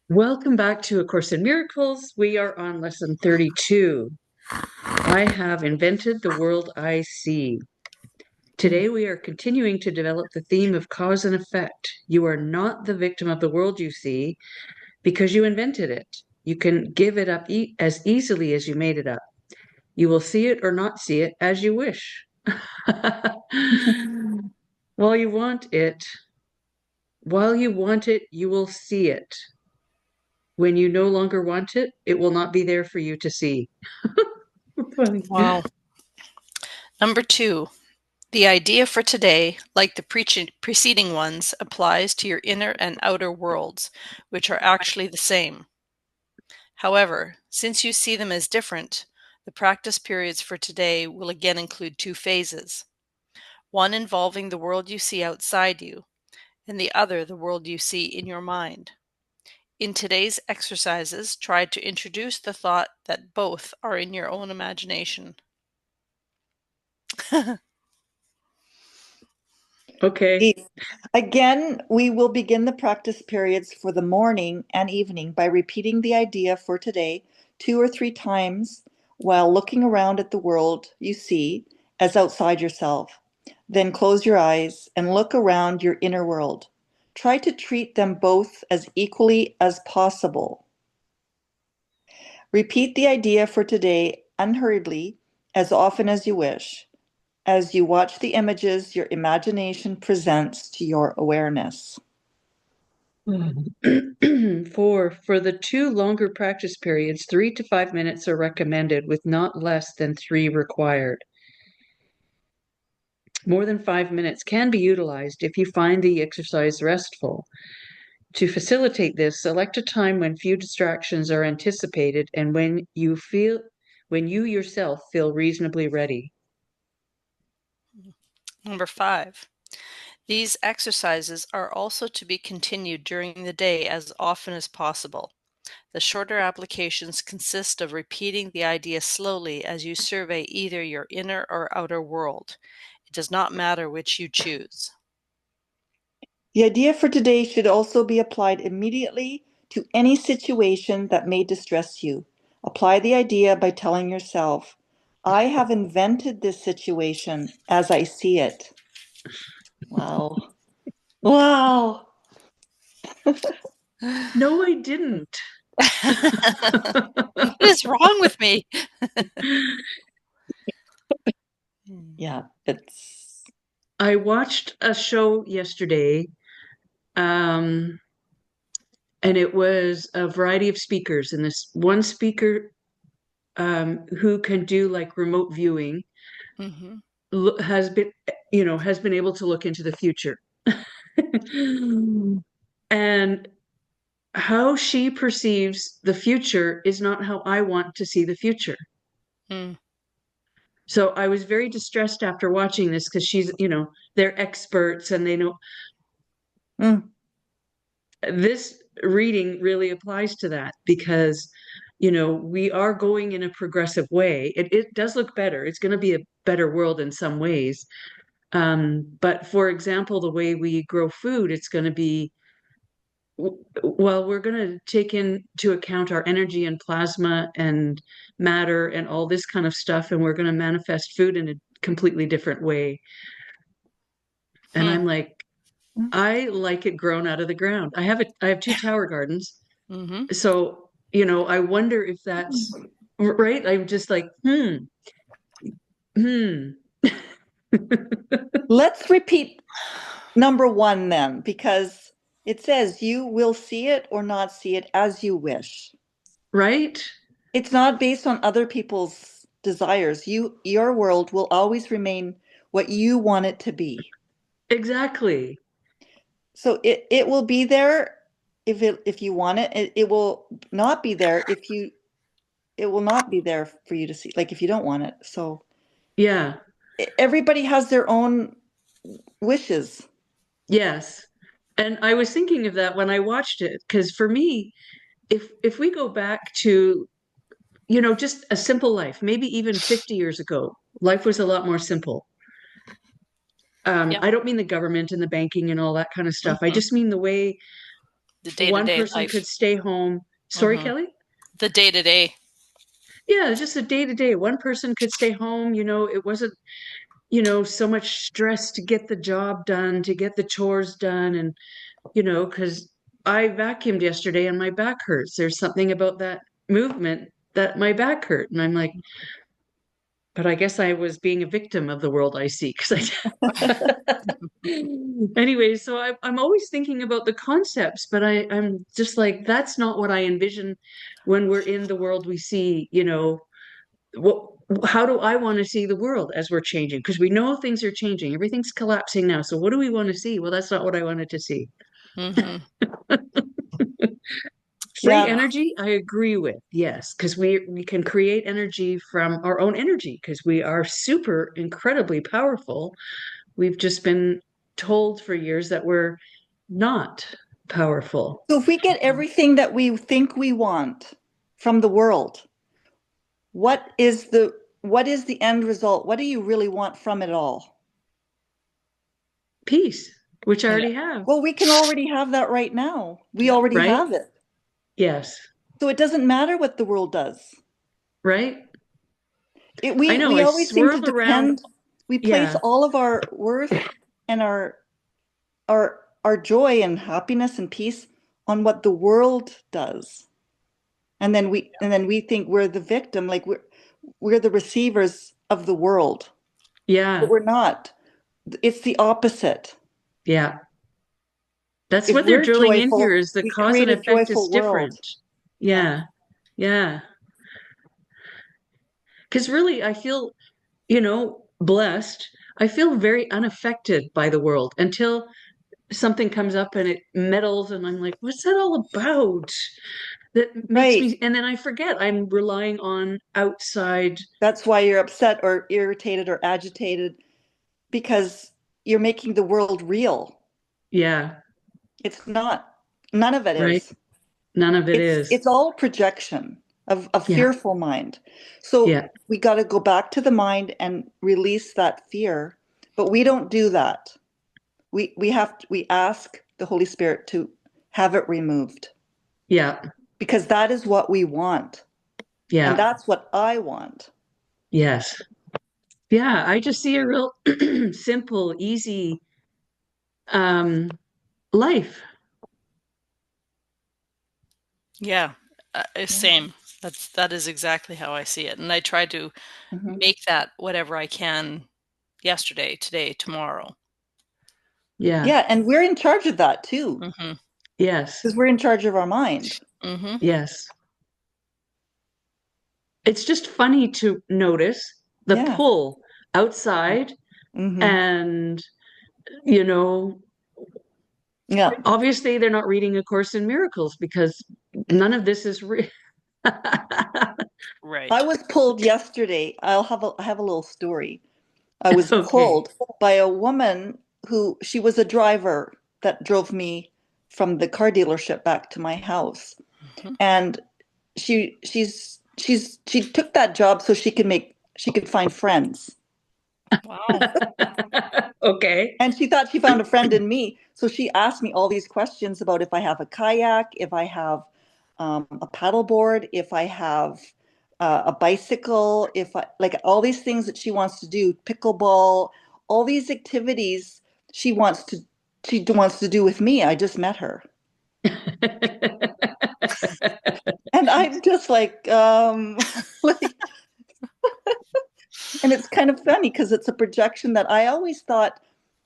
Welcome back to A Course in Miracles. We are on lesson 32. I have invented the world I see. Today we are continuing to develop the theme of cause and effect. You are not the victim of the world you see because you invented it. You can give it up as easily as you made it up. You will see it or not see it as you wish. While you want it, you will see it. When you no longer want it, it will not be there for you to see. Funny. Wow. Number 2, the idea for today, like the preceding ones, applies to your inner and outer worlds, which are actually the same. However, since you see them as different, the practice periods for today will again include 2 phases, one involving the world you see outside you, and the other the world you see in your mind. In today's exercises, try to introduce the thought that both are in your own imagination. Okay. Again, we will begin the practice periods for the morning and evening by repeating the idea for today 2 or 3 times while looking around at the world you see as outside yourself. Then close your eyes and look around your inner world. Try to treat them both as equally as possible. Repeat the idea for today unhurriedly as often as you wish. As you watch the images your imagination presents to your awareness. For the 2 longer practice periods, 3 to 5 minutes are recommended, with not less than 3 required. More than 5 minutes can be utilized if you find the exercise restful. To facilitate this, select a time when few distractions are anticipated and when you yourself feel reasonably ready. Number 5. These exercises are also to be continued during the day as often as possible. The shorter applications consist of repeating the idea slowly as you survey either your inner or outer world. It does not matter which you choose. The idea for today should also be applied immediately to any situation that may distress you. Apply the idea by telling yourself, I have invented this situation as I see it. Wow. Wow. No, I didn't. What is wrong with me? Yeah, it's. I watched a show yesterday, and it was a variety of speakers. And this one speaker, who can do like remote viewing, Mm-hmm. has been able to look into the future. And how she perceives the future is not how I want to see the future. Mm. So I was very distressed after watching this because they're experts and they know. Mm. This reading really applies to that because, we are going in a progressive way. It does look better. It's going to be a better world in some ways. But for example, the way we grow food, it's going to be, well, we're going to take into account our energy and plasma and matter and all this kind of stuff, and we're going to manifest food in a completely different way. And Hmm. I'm like, I like it grown out of the ground. I have 2 tower gardens. Mm-hmm. So, I wonder if that's right. I'm just like, hmm. Let's repeat number 1 then, because it says you will see it or not see it as you wish. Right? It's not based on other people's desires. Your world will always remain what you want it to be. Exactly. So it will be there if you want it. It will not be there if you it will not be there for you to see, like if you don't want it. So Yeah. everybody has their own wishes. Yes. And I was thinking of that when I watched it, because for me, if we go back to, just a simple life, maybe even 50 years ago, life was a lot more simple. Yeah. I don't mean the government and the banking and all that kind of stuff. I Mm-hmm. just mean the way The one day-to-day person could life. stay home. Sorry, Hmm. Kelly? The day-to-day. Yeah, just a day to day. One person could stay home. It wasn't, so much stress to get the job done, to get the chores done. And, because I vacuumed yesterday and my back hurts. There's something about that movement that my back hurt. And I'm like, but I guess I was being a victim of the world I see. Because anyway, so I'm always thinking about the concepts, but I'm just like, that's not what I envision when we're in the world we see, what how do I want to see the world as we're changing? Because we know things are changing. Everything's collapsing now. So what do we want to see? Well, that's not what I wanted to see. Hmm. Free Yeah. energy, I agree with. Yes, because we can create energy from our own energy because we are super incredibly powerful. We've just been told for years that we're not powerful. So if we get everything that we think we want from the world, what is the end result? What do you really want from it all? Peace, which I Yeah. already have, Well, we can already have that right now. We Yeah. already right? have it. Yes, So it doesn't matter what the world does. right? It, I we know we I always seem to swirl around. depend. We place Yeah, all of our worth and our joy and happiness and peace on what the world does, and then we think we're the victim, like we're the receivers of the world, but yeah, we're not. It's the opposite. yeah. That's If what they're we're drilling in here joyful, is the we cause create and a effect is joyful world. different. Yeah. Yeah, yeah. Because really, I feel, blessed. I feel very unaffected by the world until something comes up and it meddles, and I'm like, what's that all about? That makes Right. me, and then I forget I'm relying on outside. That's why you're upset or irritated or agitated, because you're making the world real. Yeah, It's not. None of it right. is. None of it It's is. it's all projection of a Yeah, fearful mind. So yeah, we got to go back to the mind and release that fear. But we don't do that. We ask the Holy Spirit to have it removed, yeah, because that is what we want. And yeah, that's what I want. yes. Yeah, I just see a real simple, easy um life. Yeah. Yeah. Same. That is exactly how I see it. And I try to Mhm. make that whatever I can yesterday, today, tomorrow. Yeah, Yeah, and we're in charge of that too, Hmm. yes, because we're in charge of our mind. Hmm. yes. It's just funny to notice the Yeah. pull outside Hmm. and, you know, Yeah. obviously they're not reading A Course in Miracles because none of this is real. I Right. was pulled yesterday. I have a little story. I was Okay. pulled by a woman who she was a driver that drove me from the car dealership back to my house. Hmm. And she took that job so she could find friends. Wow. Okay. And she thought she found a friend in me. So she asked me all these questions about if I have a kayak, if I have a paddleboard, if I have a bicycle, if I like all these things that she wants to do, pickleball, all these activities she wants to she wants to do with me. I just met her. And I'm just like, like, and it's kind of funny because it's a projection that I always thought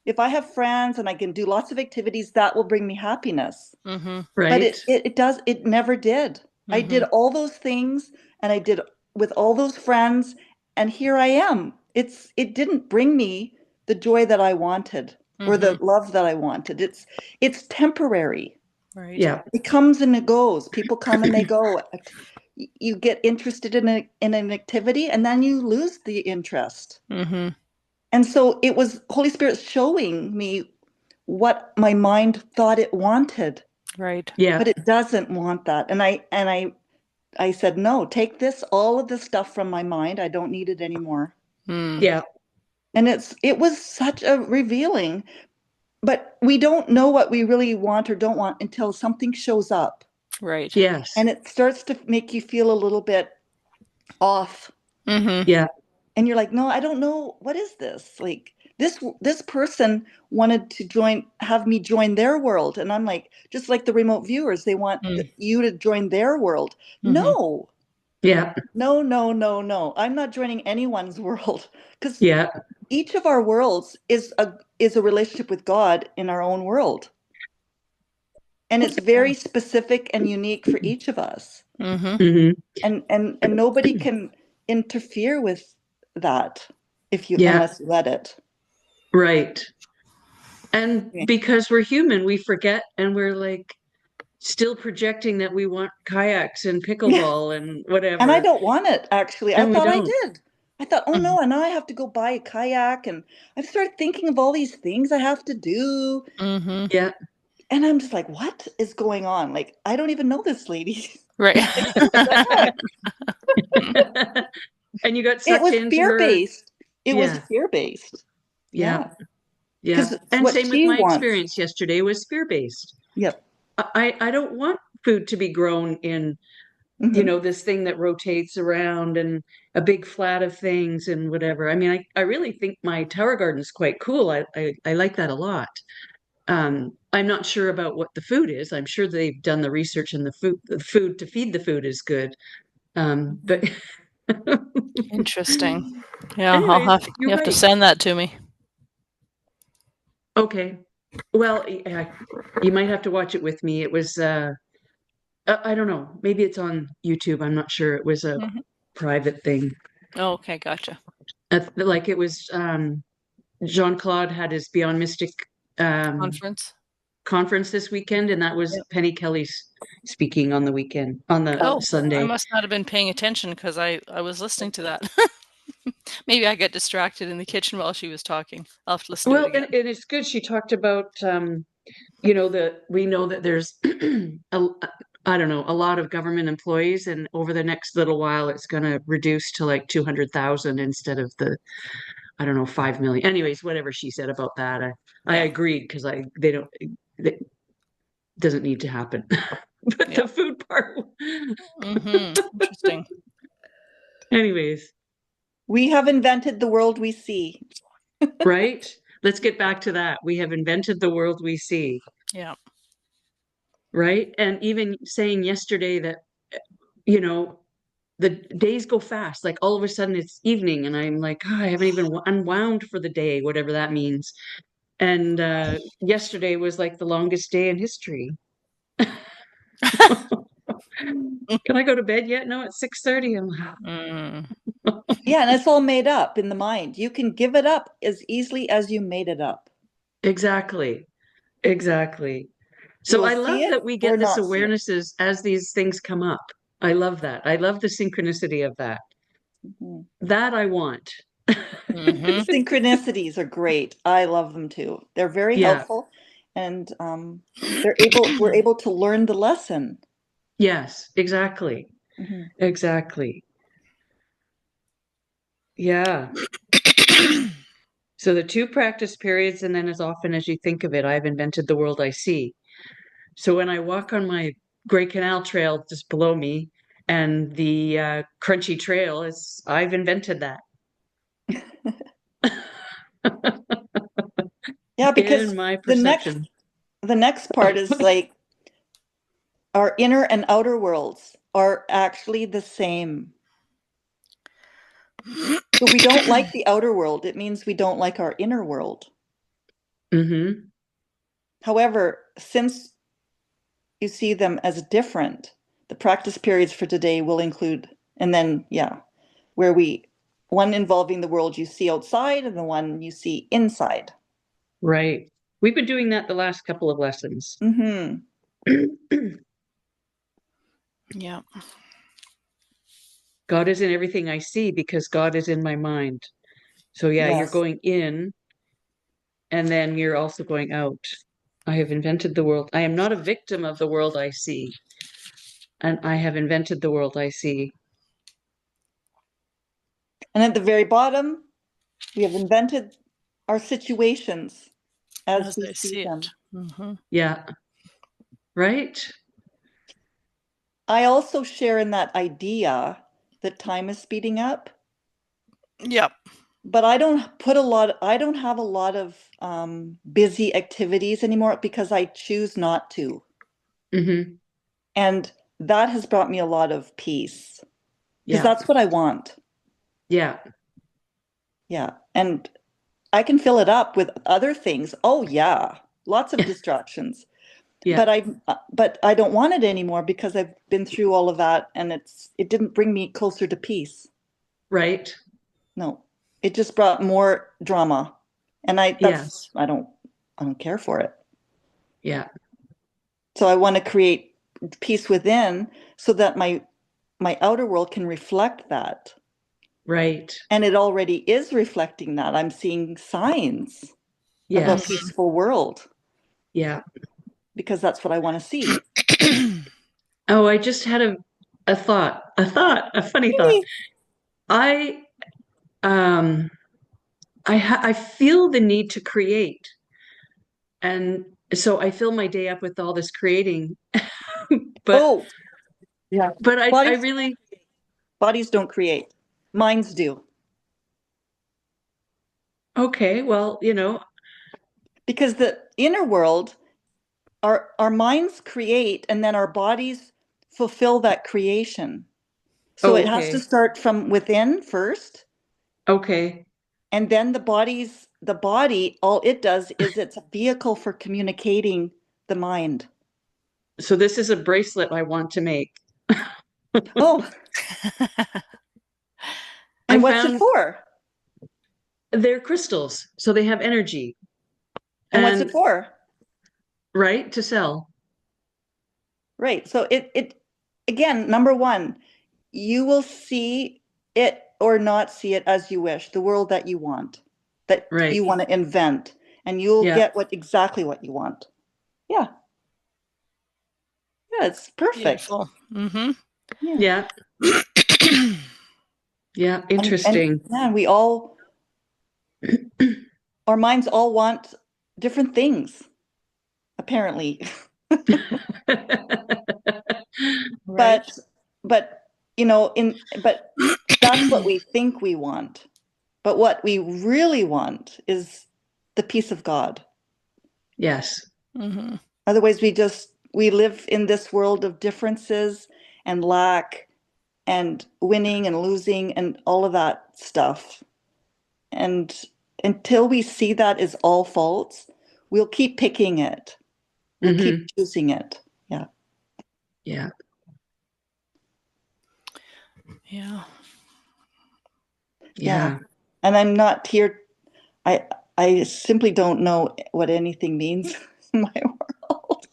if I have friends and I can do lots of activities, that will bring me happiness. Hmm. But Right. it never did. I did Hmm. all those things and I did with all those friends, and here I am. It didn't bring me the joy that I wanted or the Hmm. love that I wanted. It's temporary. Right. Yeah. It comes and it goes. People come and they go. You get interested in an activity and then you lose the interest. Hmm. And so it was Holy Spirit showing me what my mind thought it wanted, Right. Yeah. but it doesn't want that. And I said, no, take this, all of this stuff from my mind. I don't need it anymore. Mm. Yeah. And it was such a revealing. but we don't know what we really want or don't want until something shows up. Right. Yes. And it starts to make you feel a little bit off. Mm-hmm. Yeah. And you're like, no, I don't know. What is this? Like this person wanted to have me join their world. And I'm like, just like the remote viewers, they want you to join their world. Mm-hmm. No, Yeah. no, no, no, no. I'm not joining anyone's world because Yeah. each of our worlds is a relationship with God in our own world. And it's very specific and unique for each of us. Mm-hmm. Hmm. And nobody can interfere with that if you Yeah. unless you let it. Right. And Okay. because we're human, we forget and we're like still projecting that we want kayaks and Yeah. pickleball and And I whatever. don't want it actually. I And we thought I don't. did. I thought, oh Mm-hmm. no, and now I have to go buy a kayak and I've started thinking of all these things I have to do. Mm-hmm. Yeah. And I'm just like, what is going on? Like, I don't even know this lady. Right. Like, what the heck? And you got It sucked was into her. fear-based. It was Yeah. fear-based. Yeah. Yeah. Yeah. Because it's And what same with she my wants. experience yesterday was fear-based. Yep. I don't want food to be grown in, Hmm. this thing that rotates around and a big flat of things and whatever. I mean, I really think my tower garden is quite cool. I like that a lot. I'm not sure about what the food is. I'm sure they've done the research and the food to feed the food is good. But Interesting. Yeah, anyways, you you're have to right. send that to me. Okay. Well, yeah, you might have to watch it with me. It was I don't know. Maybe it's on YouTube. I'm not sure. It was a Mm-hmm. private thing. Oh, okay, gotcha. Like it was Jean-Claude had his Beyond Mystic um Conference. conference this weekend, and that was Yep. Penny Kelly's speaking on the weekend, on the Oh, I Sunday. must not have been paying attention because I was listening to that. Maybe I got distracted in the kitchen while she was talking. I'll have to listen to it Well, and, again. and it's good. She talked about that we know that there's I don't know, a lot of government employees, and over the next little while it's going to reduce to like 200,000 instead of the, I don't know, 5 million. Anyways, whatever she said about that, I Yeah. agreed because they don't, it doesn't need to happen. But Yeah. the food part, Mm-hmm. Interesting. anyways, We have invented the world we see. right? Let's get back to that. We have invented the world we see, Yeah. right? And even saying yesterday that, you know, the days go fast. Like all of a sudden it's evening and I'm like, I haven't even unwound for the day, whatever that means. And yesterday was like the longest day in history. Can I go to bed yet? No, it's 6:30. I'm like, Mm, Yeah, and it's all made up in the mind. You can give it up as easily as you made it up. exactly. Exactly. You So will I see love it that we or get this not see it. awarenesses as these things come up. I love that. I love the synchronicity of that. Mhm. That I want. mm-hmm. Synchronicities are great. I love them too. They're very Yeah. helpful, and we're able to learn the lesson. Yes, exactly. Mhm. Exactly. Yeah. So the two practice periods, and then as often as you think of it, I've invented the world I see. So when I walk on my Great Canal Trail just below me, and the crunchy trail is, I've invented that Yeah, in because my the next perception. the next part is like our inner and outer worlds are actually the same. So we don't like the outer world, it means we don't like our inner world. Hmm. However, since you see them as different, the practice periods for today will include, and then, yeah, where one involving the world you see outside and the one you see inside. Right. We've been doing that the last couple of lessons. Hmm. Yeah. God is in everything I see because God is in my mind. So yeah, you're Yes. going in and then you're also going out. I have invented the world. I am not a victim of the world I see, and I have invented the world I see. And at the very bottom, we have invented our situations as we I see see them. it. Mm-hmm. Yeah. Right? I also share in that idea that time is speeding up, Yep. but I don't have a lot of busy activities anymore because I choose not to. Mm-hmm. And that has brought me a lot of peace because Yeah. that's what I want. Yeah. Yeah. And I can fill it up with other things. Oh yeah, lots of distractions. Yeah. But I don't want it anymore because I've been through all of that and it didn't bring me closer to peace. Right. No. It just brought more drama. And Yes. I don't care for it. Yeah. So I want to create peace within so that my outer world can reflect that. Right. And it already is reflecting that. I'm seeing signs of a Yes. peaceful world Yeah. because that's what I want to see. Oh, I just had a funny thought. I um I feel the need to create. And so I fill my day up with all this creating. But Oh, yeah. I Bodies really bodies don't create. Minds do. okay, well, Because the inner world, our minds create and then our bodies fulfill that creation. So oh, it has to okay. start from within first, Okay. and then the body, all it does is it's a vehicle for communicating the mind. So this is a bracelet I want to make. Oh, I and what's it found for? they're crystals, so they have energy And what's it and for? right to sell. Right. So it again, number one, you will see it or not see it as you wish, the world that Right. you want to invent, and you'll Yeah. get exactly what you want. Yeah. Yeah, it's perfect. Beautiful. Mm-hmm. Yeah. Yeah. Yeah. And Interesting. yeah, our minds all want different things, apparently. Right. But but but that's what we think we want. But what we really want is the peace of God. Mm-hmm. Otherwise, we live in this world of differences and lack and winning and losing and all of that stuff. And until we see that as all false, we'll keep picking it. We'll keep Hmm. choosing it. Yeah. Yeah. Yeah. Yeah. Yeah. And I'm not here. I I simply don't know what anything means in my world.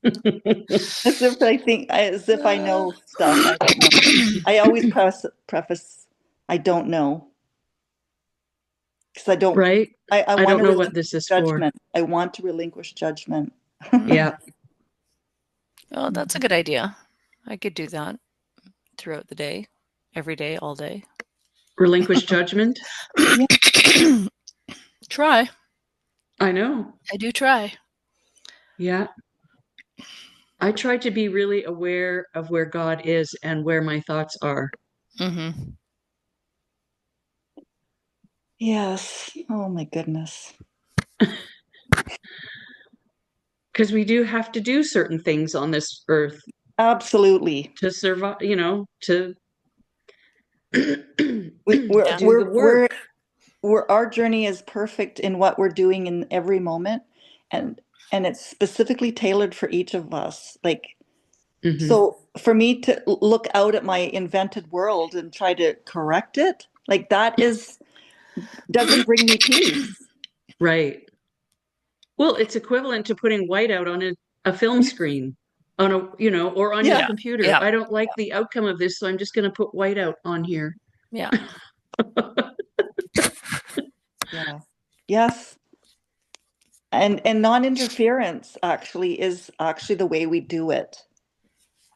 As if I know stuff. I don't know. I always preface I don't know because Right. I I want don't to know what relinquish this is for. judgment. I want to relinquish judgment. Yeah. Oh, that's a good idea. I could do that throughout the day, every day, all day. Relinquish judgment. Yeah. Try. I know. I do try. Yeah. I try to be really aware of where God is and where my thoughts are. Mm-hmm. Yes. Oh my goodness. Because we do have to do certain things on this earth Absolutely. to survive, to We, Yeah. do the work. our journey is perfect in what we're doing in every moment, and it's specifically tailored for each of us. Like, Hmm. so for me to look out at my invented world and try to correct it, like that is doesn't bring me peace. Right. Well, it's equivalent to putting white out on a film screen on or on your Yeah. Yeah. computer. Yeah. I don't like the outcome of this, so I'm just going to put white out on here. Yeah. Yeah. Yes. And non-interference is actually the way we do it.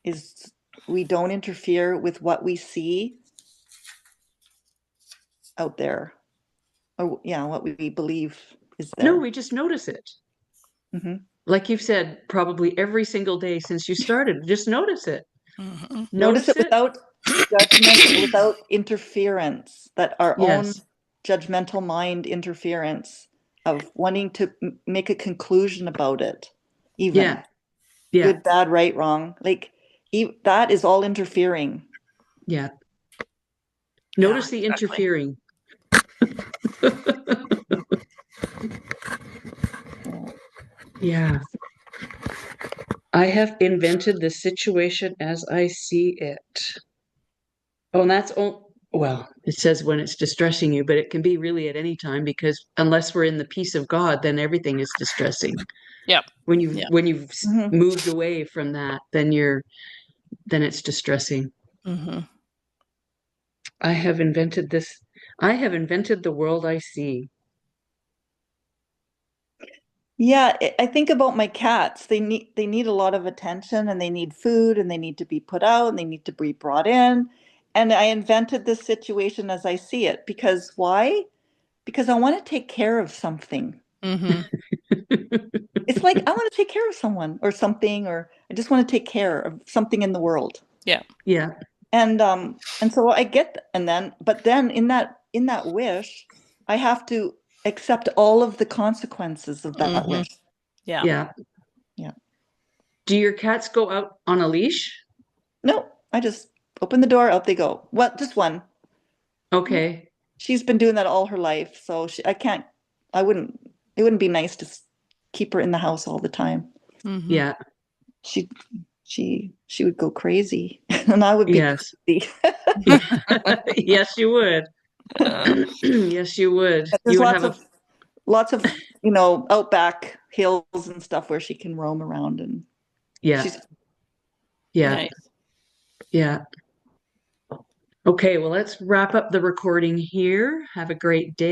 Is we don't interfere with what we see out there. Or yeah, what we believe. is No, there. we just notice it. Mhm. Like you've said, probably every single day since you started, just notice it. Mhm. Notice Notice it it. without judgment, without interference, that our own Yes. judgmental mind interference of wanting to make a conclusion about it, even Yeah. Yeah. good, bad, right, wrong. Like that is all interfering. Yeah. Yeah, Notice the exactly. interfering. Yeah. I have invented the situation as I see it. Oh, and that's well, it says when it's distressing you, but it can be really at any time because unless we're in the peace of God, then everything is distressing. Yep. When you've Yep. when you've Mhm. moved away from that, then it's distressing. Hmm. I have invented this. I have invented the world I see. Yeah, I think about my cats. They need a lot of attention and they need food and they need to be put out and they need to be brought in. And I invented this situation as I see it because why? Because I want to take care of something. Hmm. It's like I want to take care of someone or something, or I just want to take care of something in the world. Yeah. Yeah. And so I get, and then, but then in that wish, I have to accept all of the consequences of that Hmm. wish. Yeah. Yeah. Yeah. Do your cats go out on a leash? No, I just open the door, out they go. Well, just one. Okay. She's been doing that all her life, so I can't, I wouldn't, it wouldn't be nice to keep her in the house all the time. Hmm. Yeah. She, she would go crazy, and I would be Yes. crazy. Yes, you would. Yes, you would. There's You would have a lots of, outback hills and stuff where she can roam around, and yeah. she's Yeah. Nice. Yeah. Okay, well, let's wrap up the recording here. Have a great day.